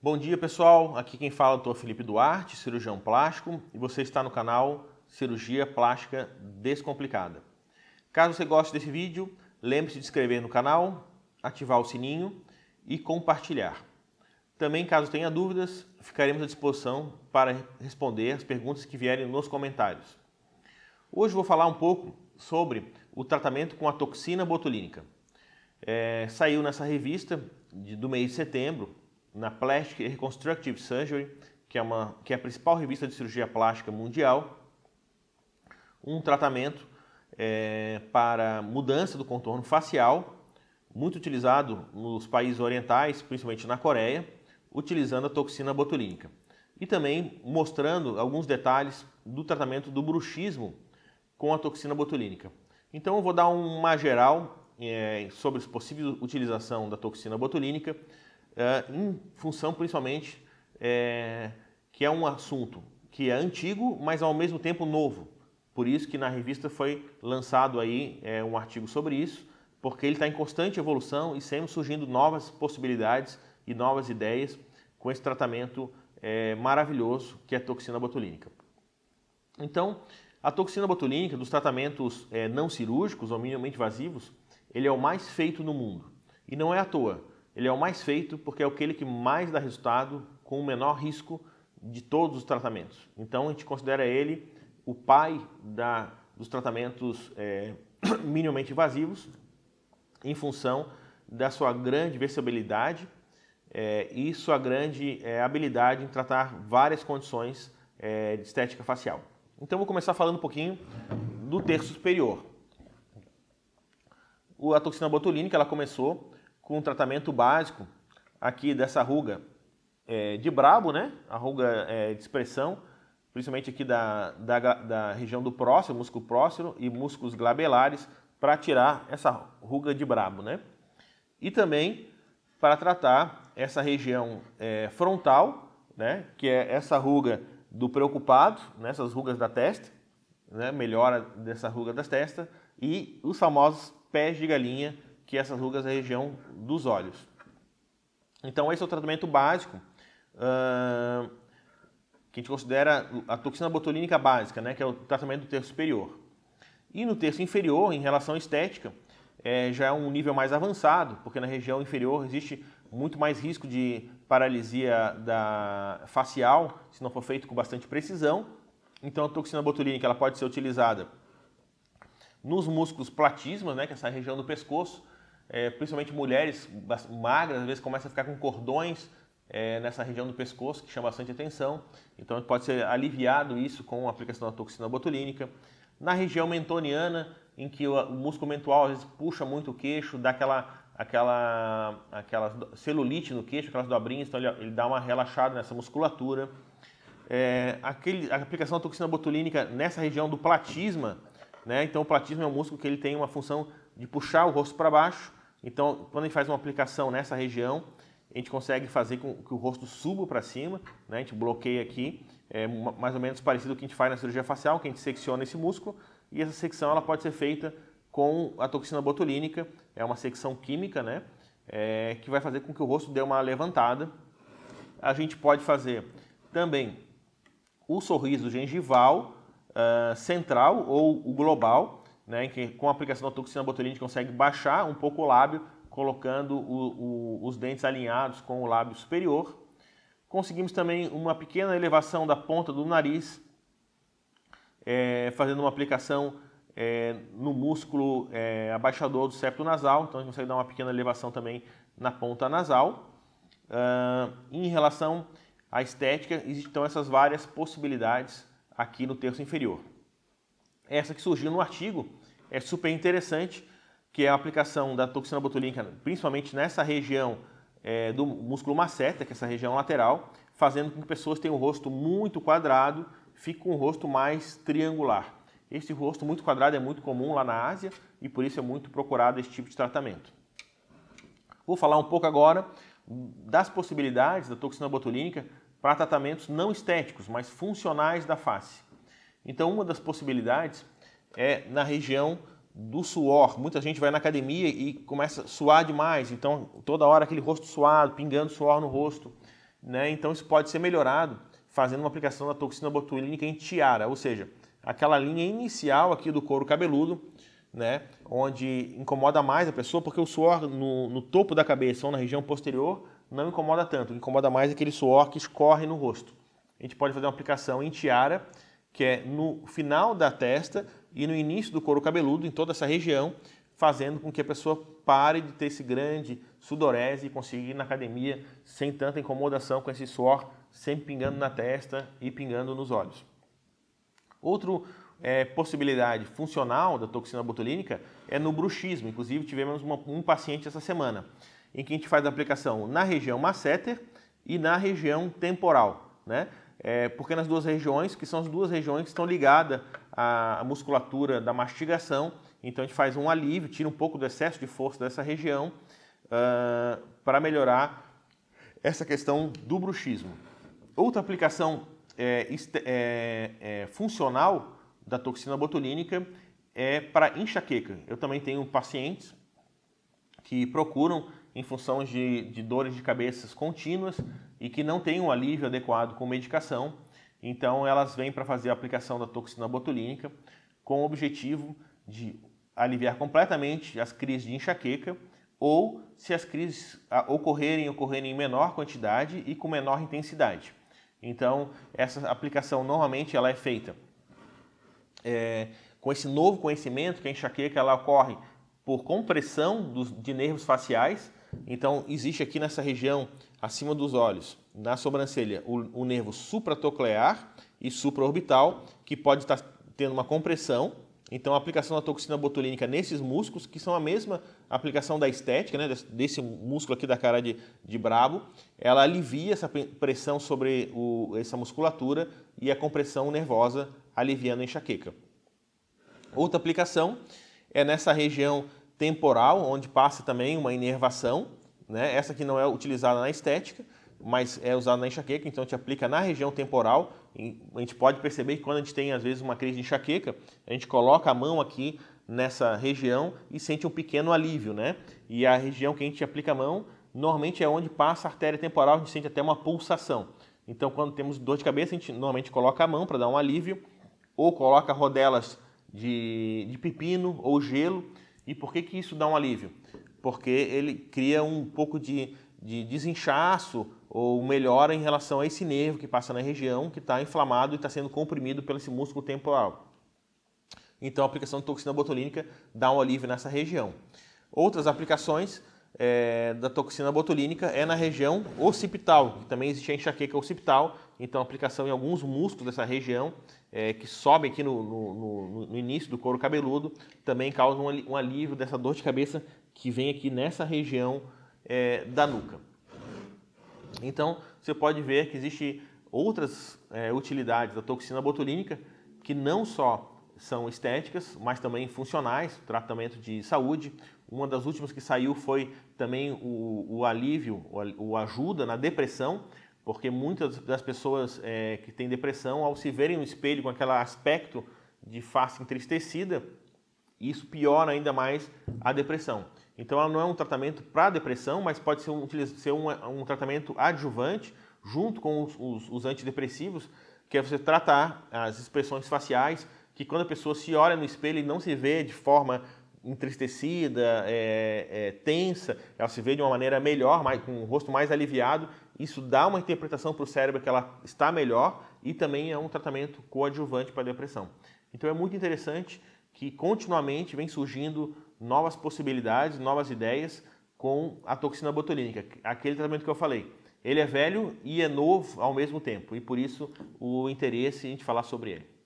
Bom dia, pessoal. Aqui quem fala é o Dr. Felipe Duarte, cirurgião plástico, e você está no canal Cirurgia Plástica Descomplicada. Caso você goste desse vídeo, lembre-se de se inscrever no canal, ativar o sininho e compartilhar. Também, caso tenha dúvidas, ficaremos à disposição para responder as perguntas que vierem nos comentários. Hoje vou falar um pouco sobre o tratamento com a toxina botulínica. Saiu nessa revista do mês de setembro, na Plastic Reconstructive Surgery, que é a principal revista de cirurgia plástica mundial, um tratamento para mudança do contorno facial, muito utilizado nos países orientais, principalmente na Coreia, utilizando a toxina botulínica. E também mostrando alguns detalhes do tratamento do bruxismo com a toxina botulínica. Então eu vou dar uma geral sobre a possível utilização da toxina botulínica, em função principalmente que é um assunto que é antigo, mas ao mesmo tempo novo. Por isso que na revista foi lançado aí um artigo sobre isso, porque ele está em constante evolução e sempre surgindo novas possibilidades e novas ideias com esse tratamento maravilhoso que é a toxina botulínica. Então, a toxina botulínica, dos tratamentos não cirúrgicos ou minimamente invasivos, ele é o mais feito no mundo. E não é à toa. Ele é o mais feito porque é aquele que mais dá resultado com o menor risco de todos os tratamentos. Então, a gente considera ele o pai dos tratamentos minimamente invasivos, em função da sua grande versatilidade e sua grande habilidade em tratar várias condições de estética facial. Então, vou começar falando um pouquinho do terço superior. A toxina botulínica ela começou com um tratamento básico aqui dessa ruga de Brabo, né? A ruga de expressão, principalmente aqui da região do próximo, músculo próximo e músculos glabelares, para tirar essa ruga de Brabo, né? E também para tratar essa região frontal, né? Que é essa ruga do preocupado, nessas rugas da testa, né? Melhora dessa ruga das testas, e os famosos pés de galinha, que é essas rugas da região dos olhos. Então esse é o tratamento básico que a gente considera a toxina botulínica básica, né? Que é o tratamento do terço superior. E no terço inferior, em relação à estética, já é um nível mais avançado, porque na região inferior existe muito mais risco de paralisia facial, se não for feito com bastante precisão. Então a toxina botulínica ela pode ser utilizada nos músculos platísmos, né, que é essa região do pescoço, principalmente mulheres magras, às vezes começam a ficar com cordões nessa região do pescoço, que chama bastante atenção. Então pode ser aliviado isso com a aplicação da toxina botulínica. Na região mentoniana, em que o músculo mentual às vezes puxa muito o queixo, dá aquela celulite no queixo, aquelas dobrinhas, então ele dá uma relaxada nessa musculatura. A aplicação da toxina botulínica nessa região do platisma, né? Então o platisma é um músculo que ele tem uma função de puxar o rosto para baixo. Então quando a gente faz uma aplicação nessa região, a gente consegue fazer com que o rosto suba para cima, né? A gente bloqueia aqui, mais ou menos parecido com o que a gente faz na cirurgia facial, que a gente secciona esse músculo, e essa secção ela pode ser feita com a toxina botulínica, é uma secção química, né? Que vai fazer com que o rosto dê uma levantada. A gente pode fazer também o sorriso gengival central ou o global, né? Em que com a aplicação da toxina botulínica consegue baixar um pouco o lábio, colocando os dentes alinhados com o lábio superior. Conseguimos também uma pequena elevação da ponta do nariz, fazendo uma aplicação no músculo abaixador do septo nasal. Então a gente consegue dar uma pequena elevação também na ponta nasal. Em relação à estética, existem então essas várias possibilidades aqui no terço inferior. Essa que surgiu no artigo é super interessante, que é a aplicação da toxina botulínica, principalmente nessa região do músculo masseter, que é essa região lateral, fazendo com que pessoas tenham o rosto muito quadrado, fique com o rosto mais triangular. Esse rosto muito quadrado é muito comum lá na Ásia e por isso é muito procurado esse tipo de tratamento. Vou falar um pouco agora das possibilidades da toxina botulínica para tratamentos não estéticos, mas funcionais da face. Então, uma das possibilidades é na região do suor. Muita gente vai na academia e começa a suar demais, então toda hora aquele rosto suado, pingando suor no rosto. né? Então isso pode ser melhorado fazendo uma aplicação da toxina botulínica em tiara, ou seja, aquela linha inicial aqui do couro cabeludo, né? Onde incomoda mais a pessoa, porque o suor no topo da cabeça ou na região posterior não incomoda tanto, o que incomoda mais é aquele suor que escorre no rosto. A gente pode fazer uma aplicação em tiara, que é no final da testa e no início do couro cabeludo, em toda essa região, fazendo com que a pessoa pare de ter esse grande sudorese e consiga ir na academia sem tanta incomodação com esse suor sempre pingando na testa e pingando nos olhos. Outra possibilidade funcional da toxina botulínica é no bruxismo. Inclusive tivemos um paciente essa semana em que a gente faz a aplicação na região masseter e na região temporal, né? Porque nas duas regiões, que são as duas regiões que estão ligadas à musculatura da mastigação, então a gente faz um alívio, tira um pouco do excesso de força dessa região para melhorar essa questão do bruxismo. Outra aplicação funcional da toxina botulínica é para enxaqueca. Eu também tenho pacientes que procuram em função de dores de cabeça contínuas e que não têm um alívio adequado com medicação. Então elas vêm para fazer a aplicação da toxina botulínica com o objetivo de aliviar completamente as crises de enxaqueca ou, se as crises ocorrerem em menor quantidade e com menor intensidade. Então essa aplicação normalmente ela é feita com esse novo conhecimento que a enxaqueca ela ocorre por compressão de nervos faciais. Então existe aqui nessa região acima dos olhos, na sobrancelha, o nervo supracoclear e supraorbital, que pode estar tendo uma compressão. Então a aplicação da toxina botulínica nesses músculos, que são a mesma aplicação da estética, né, desse músculo aqui da cara de brabo, ela alivia essa pressão sobre essa musculatura e a compressão nervosa, aliviando a enxaqueca. Outra aplicação é nessa região temporal, onde passa também uma inervação, né? Essa aqui não é utilizada na estética, mas é usada na enxaqueca, então a gente aplica na região temporal. A gente pode perceber que quando a gente tem, às vezes, uma crise de enxaqueca, a gente coloca a mão aqui nessa região e sente um pequeno alívio, né? E a região que a gente aplica a mão, normalmente é onde passa a artéria temporal, a gente sente até uma pulsação. Então, quando temos dor de cabeça, a gente normalmente coloca a mão para dar um alívio, ou coloca rodelas de pepino ou gelo. E por que isso dá um alívio? Porque ele cria um pouco de desinchaço ou melhora em relação a esse nervo que passa na região que está inflamado e está sendo comprimido pelo esse músculo temporal. Então a aplicação de toxina botulínica dá um alívio nessa região. Outras aplicações da toxina botulínica é na região occipital, que também existe a enxaqueca occipital. Então a aplicação em alguns músculos dessa região que sobe aqui no início do couro cabeludo também causa um alívio dessa dor de cabeça que vem aqui nessa região da nuca. Então você pode ver que existem outras utilidades da toxina botulínica que não só são estéticas, mas também funcionais, tratamento de saúde. Uma das últimas que saiu foi também o alívio, o ajuda na depressão, porque muitas das pessoas que têm depressão, ao se verem no espelho com aquele aspecto de face entristecida, isso piora ainda mais a depressão. Então ela não é um tratamento para depressão, mas pode ser um tratamento adjuvante, junto com os antidepressivos, que é você tratar as expressões faciais, que quando a pessoa se olha no espelho e não se vê de forma entristecida, tensa, ela se vê de uma maneira melhor, com o rosto mais aliviado. Isso dá uma interpretação para o cérebro que ela está melhor e também é um tratamento coadjuvante para a depressão. Então é muito interessante que continuamente vem surgindo novas possibilidades, novas ideias com a toxina botulínica, aquele tratamento que eu falei. Ele é velho e é novo ao mesmo tempo e por isso o interesse em a gente falar sobre ele.